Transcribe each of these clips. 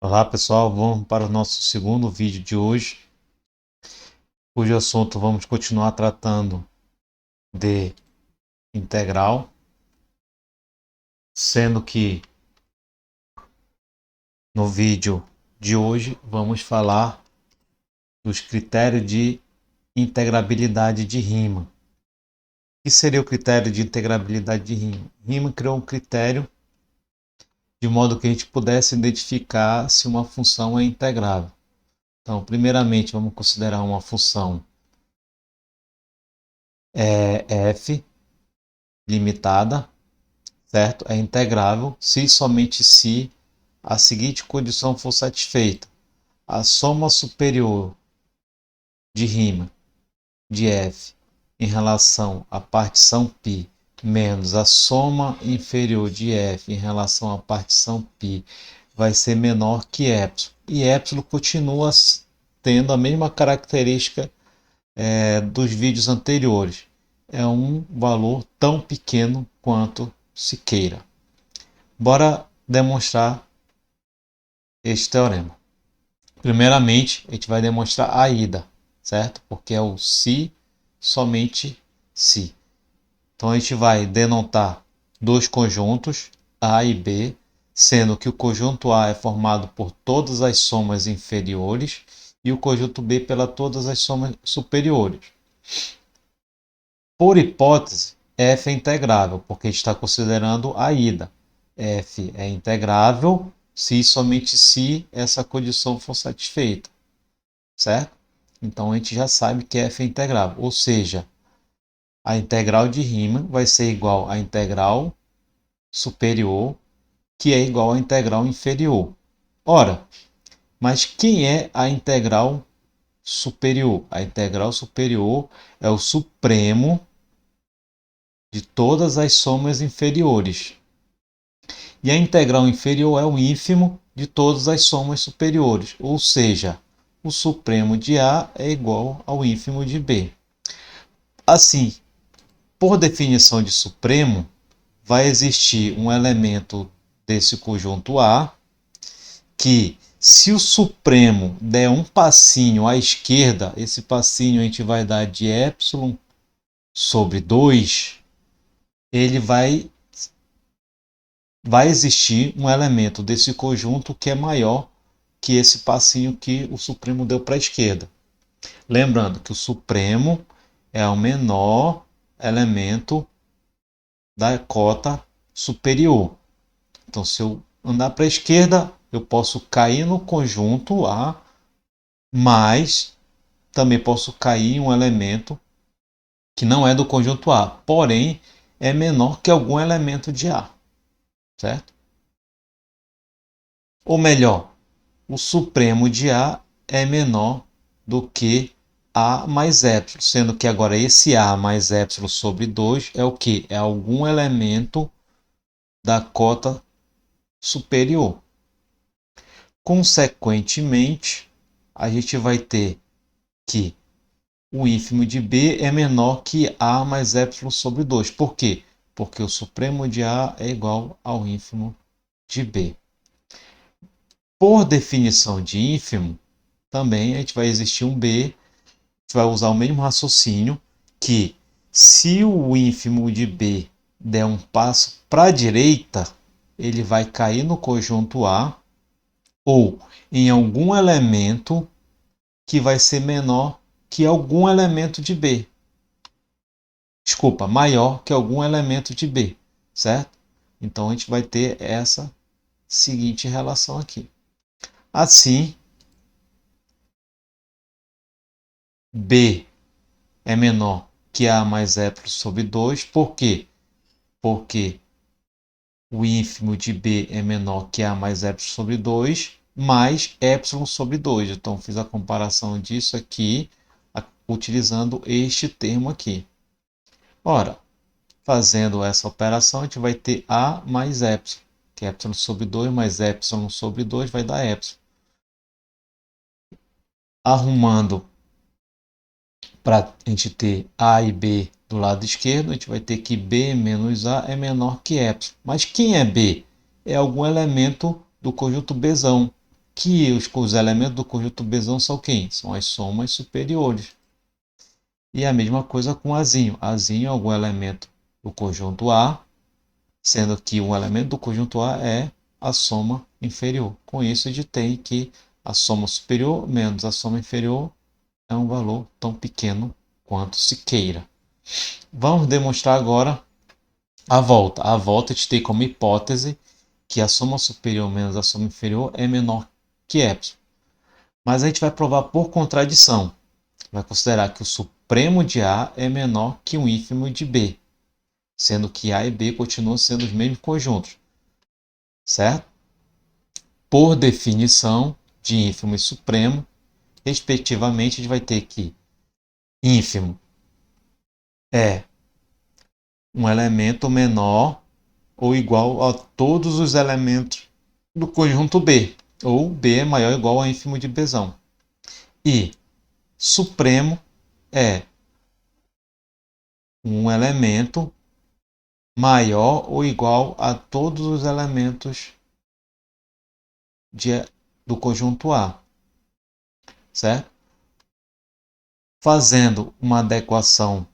Olá pessoal, vamos para o nosso segundo vídeo de hoje, cujo assunto vamos continuar tratando de integral, sendo que no vídeo de hoje vamos falar dos critérios de integrabilidade de Riemann. O que seria o critério de integrabilidade de Riemann? Riemann criou um critério de modo que a gente pudesse identificar se uma função é integrável. Então, primeiramente, vamos considerar uma função f limitada, certo? É integrável se e somente se a seguinte condição for satisfeita: a soma superior de Riemann de f em relação à partição π menos a soma inferior de f em relação à partição π vai ser menor que ε. E ε continua tendo a mesma característica dos vídeos anteriores. É um valor tão pequeno quanto se queira. Bora demonstrar este teorema. Primeiramente, a gente vai demonstrar a ida, certo? Porque é o se, somente se. Então, a gente vai denotar dois conjuntos, A e B, sendo que o conjunto A é formado por todas as somas inferiores e o conjunto B pela todas as somas superiores. Por hipótese, f é integrável, porque a gente está considerando a ida. F é integrável se e somente se essa condição for satisfeita, certo? Então a gente já sabe que f é integrável, ou seja, a integral de Riemann vai ser igual à integral superior, que é igual à integral inferior. Ora, mas quem é a integral superior? A integral superior é o supremo de todas as somas inferiores. E a integral inferior é o ínfimo de todas as somas superiores, ou seja, o supremo de A é igual ao ínfimo de B. Assim, por definição de supremo, vai existir um elemento desse conjunto A que, se o supremo der um passinho à esquerda, esse passinho a gente vai dar de ε sobre 2, ele vai existir um elemento desse conjunto que é maior que esse passinho que o supremo deu para a esquerda. Lembrando que o supremo é o menor elemento da cota superior. Então, se eu andar para a esquerda, eu posso cair no conjunto A, mas também posso cair em um elemento que não é do conjunto A, porém é menor que algum elemento de A, certo? Ou melhor, o supremo de A é menor do que A mais ε, sendo que agora esse A mais ε sobre 2 é o que? É algum elemento da cota superior. Consequentemente, a gente vai ter que o ínfimo de B é menor que A mais ε sobre 2. Por quê? Porque o supremo de A é igual ao ínfimo de B. Por definição de ínfimo, também a gente vai existir um B, a gente vai usar o mesmo raciocínio, que se o ínfimo de B der um passo para a direita, ele vai cair no conjunto A ou em algum elemento que vai ser menor que algum elemento de B. Desculpa, maior que algum elemento de B, certo? Então a gente vai ter essa seguinte relação aqui. Assim, B é menor que A mais ε sobre 2. Por quê? Porque o ínfimo de B é menor que A mais ε sobre 2, mais ε sobre 2. Então, fiz a comparação disso aqui, utilizando este termo aqui. Ora, fazendo essa operação, a gente vai ter A mais ε, que é ε sobre 2 mais ε sobre 2 vai dar ε. Arrumando para a gente ter A e B do lado esquerdo, a gente vai ter que B menos A é menor que ε. Mas quem é B? É algum elemento do conjunto Bzão. que os elementos do conjunto Bzão são quem? São as somas superiores. E a mesma coisa com Azinho. Azinho é algum elemento do conjunto A, sendo que um elemento do conjunto A é a soma inferior. Com isso, a gente tem que a soma superior menos a soma inferior é um valor tão pequeno quanto se queira. Vamos demonstrar agora a volta. A volta a gente tem como hipótese que a soma superior menos a soma inferior é menor que epsilon. Mas a gente vai provar por contradição. Vai considerar que o supremo de A é menor que o ínfimo de B, sendo que A e B continuam sendo os mesmos conjuntos, certo? Por definição de ínfimo e supremo, respectivamente, a gente vai ter que ínfimo é um elemento menor ou igual a todos os elementos do conjunto B, ou B é maior ou igual a ínfimo de Bzão. E supremo é um elemento maior ou igual a todos os elementos do conjunto A, certo? Fazendo uma adequação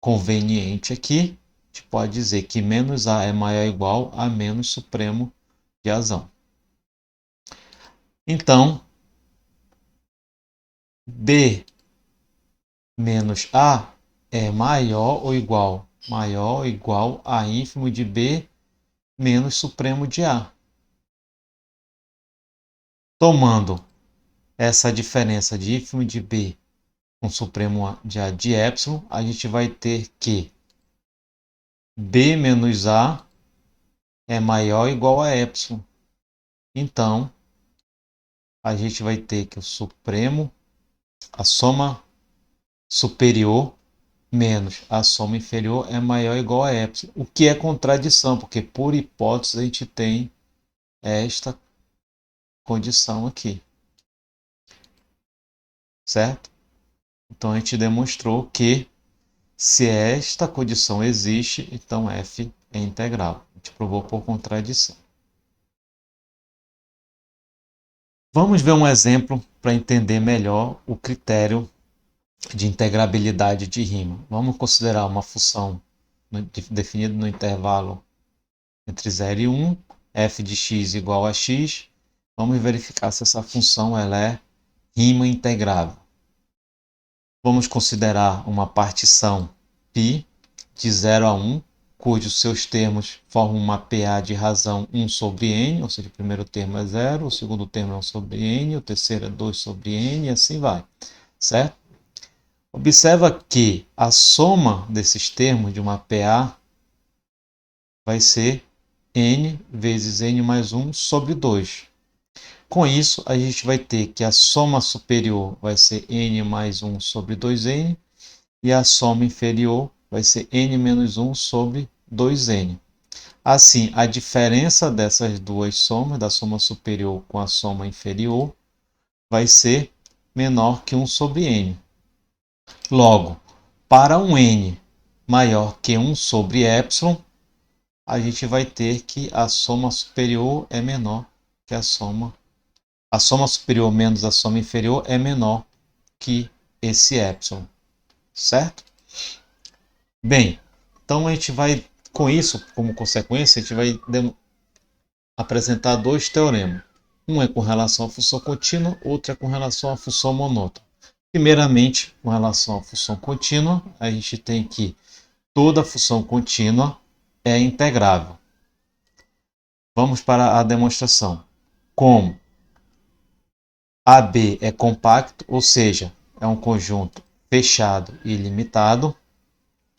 conveniente aqui, a gente pode dizer que menos A é maior ou igual a menos supremo de Azão. Então, B menos A é maior ou igual a ínfimo de B menos supremo de A. Tomando essa diferença de ínfimo de B com supremo de A de epsilon, a gente vai ter que B menos A é maior ou igual a epsilon. Então, a gente vai ter que o supremo, a soma superior menos a soma inferior é maior ou igual a epsilon. O que é contradição, porque por hipótese a gente tem esta condição aqui. Certo? Então a gente demonstrou que se esta condição existe, então f é integral. A gente provou por contradição. Vamos ver um exemplo para entender melhor o critério de integrabilidade de Riemann. Vamos considerar uma função definida no intervalo entre 0 e 1, f de x igual a x. Vamos verificar se essa função ela é Riemann integrável. Vamos considerar uma partição π de 0 a 1, cujos seus termos formam uma PA de razão 1 sobre n, ou seja, o primeiro termo é 0, o segundo termo é 1 sobre n, o terceiro é 2 sobre n, e assim vai, certo? Observa que a soma desses termos de uma PA vai ser n vezes n mais 1 sobre 2. Com isso, a gente vai ter que a soma superior vai ser n mais 1 sobre 2n, e a soma inferior vai ser n menos 1 sobre 2n. Assim, a diferença dessas duas somas, da soma superior com a soma inferior, vai ser menor que 1 sobre n. Logo, para um n maior que 1 sobre epsilon, a gente vai ter que a soma superior é menor que a soma superior menos a soma inferior é menor que esse epsilon, certo? Bem, então a gente vai, com isso, como consequência, a gente vai apresentar dois teoremas. Um é com relação à função contínua, outro é com relação à função monótona. Primeiramente, com relação à função contínua, a gente tem que toda função contínua é integrável. Vamos para a demonstração. Como AB é compacto, ou seja, é um conjunto fechado e ilimitado,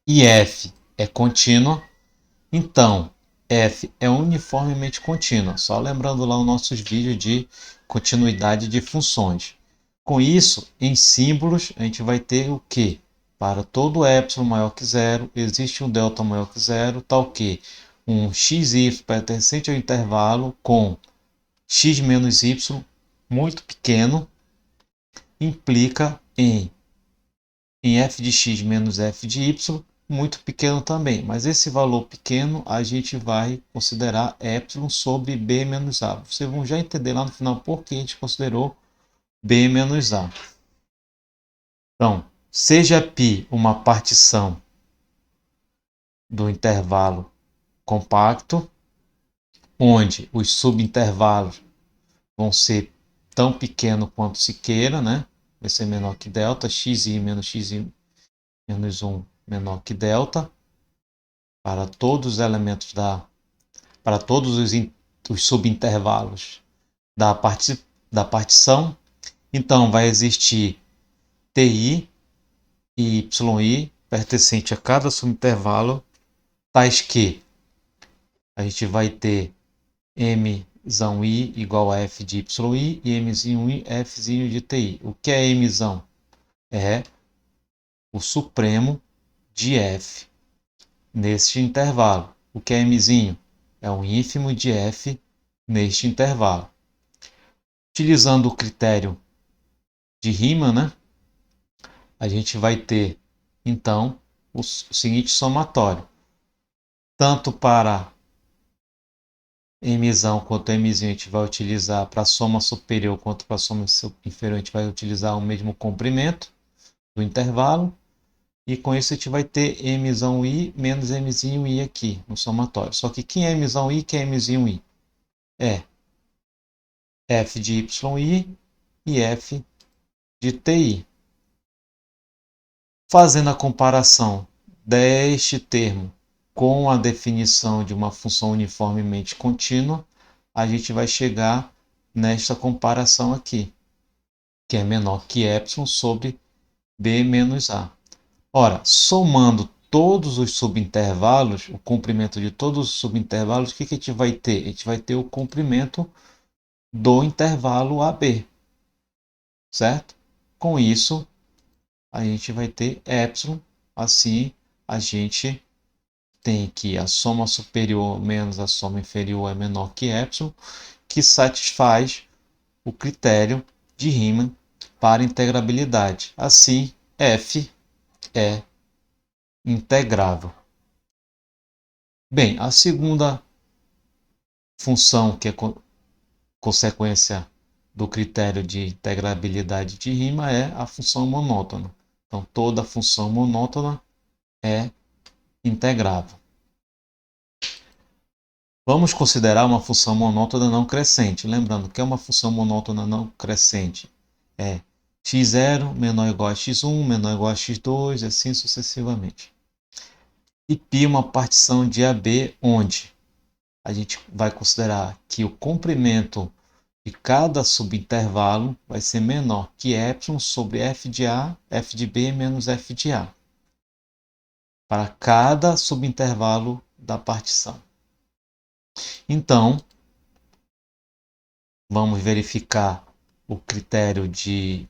e F é contínua, então F é uniformemente contínua. Só lembrando lá os nossos vídeos de continuidade de funções. Com isso, em símbolos, a gente vai ter o que? Para todo epsilon maior que zero, existe um delta maior que zero, tal que um xy pertencente ao intervalo com x menos y muito pequeno implica em f de x menos f de y muito pequeno também, mas esse valor pequeno a gente vai considerar epsilon sobre b menos a. Vocês vão já entender lá no final por que a gente considerou b menos a. Então, seja π uma partição do intervalo compacto, onde os subintervalos vão ser tão pequenos quanto se queira, né? Vai ser menor que delta, xi menos 1 menor que delta, para todos os elementos para todos os subintervalos da partição. Então, vai existir TI e YI pertencente a cada subintervalo, tais que a gente vai ter Mzão-I igual a F de YI e Mzinho-I Fzinho de TI. O que é Mzão? É o supremo de F neste intervalo. O que é Mzinho? É o ínfimo de F neste intervalo. Utilizando o critério de Riemann, né, a gente vai ter, então, o seguinte somatório. Tanto para Mzão quanto Mzinho a gente vai utilizar para a soma superior quanto para a soma inferior, a gente vai utilizar o mesmo comprimento do intervalo. E com isso a gente vai ter Mzão-I menos Mzinho-I aqui no somatório. Só que quem é Mzão-I e quem é Mzinho-I? É F de YI e F de TI. Fazendo a comparação deste termo com a definição de uma função uniformemente contínua, a gente vai chegar nesta comparação aqui, que é menor que epsilon sobre b menos a. Ora, somando todos os subintervalos, o comprimento de todos os subintervalos, o que a gente vai ter? A gente vai ter o comprimento do intervalo AB, certo? Com isso, a gente vai ter epsilon, assim a gente tem que a soma superior menos a soma inferior é menor que epsilon, que satisfaz o critério de Riemann para integrabilidade. Assim, f é integrável. Bem, a segunda função que é consequência do critério de integrabilidade de Riemann é a função monótona. Então, toda função monótona é integrável. Vamos considerar uma função monótona não crescente. Lembrando que é uma função monótona não crescente. É x0 menor ou igual a x1, menor ou igual a x2, assim sucessivamente. E π uma partição de AB, onde a gente vai considerar que o comprimento de cada subintervalo vai ser menor que epsilon sobre f de A, f de B menos f de A, para cada subintervalo da partição. Então, vamos verificar o critério de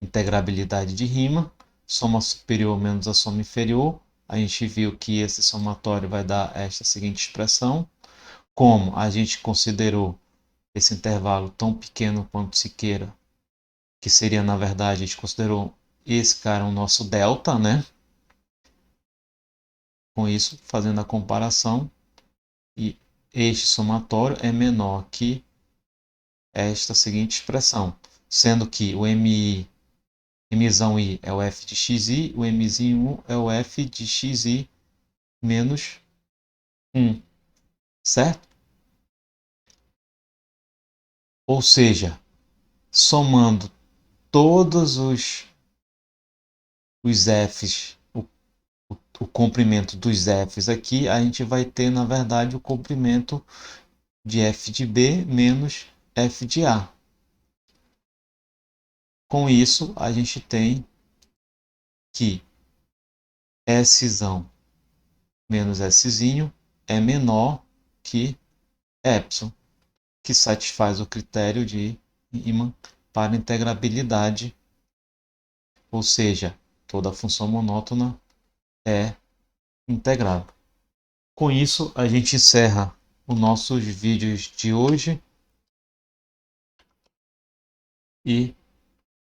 integrabilidade de Riemann, soma superior menos a soma inferior. A gente viu que esse somatório vai dar esta seguinte expressão. Como a gente considerou esse intervalo tão pequeno quanto se queira, que seria, na verdade, a gente considerou esse cara o nosso delta, né? Com isso, fazendo a comparação, e este somatório é menor que esta seguinte expressão, sendo que o Mzão I é o f de xi, o Mzinho é o f de xi menos 1, certo? Ou seja, somando todos os f's, o comprimento dos f's aqui, a gente vai ter, na verdade, o comprimento de f de B menos f de A. Com isso, a gente tem que S menos S é menor que epsilon, que satisfaz o critério de Riemann para integrabilidade, ou seja, toda função monótona é integrável. Com isso, a gente encerra os nossos vídeos de hoje e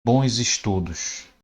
bons estudos.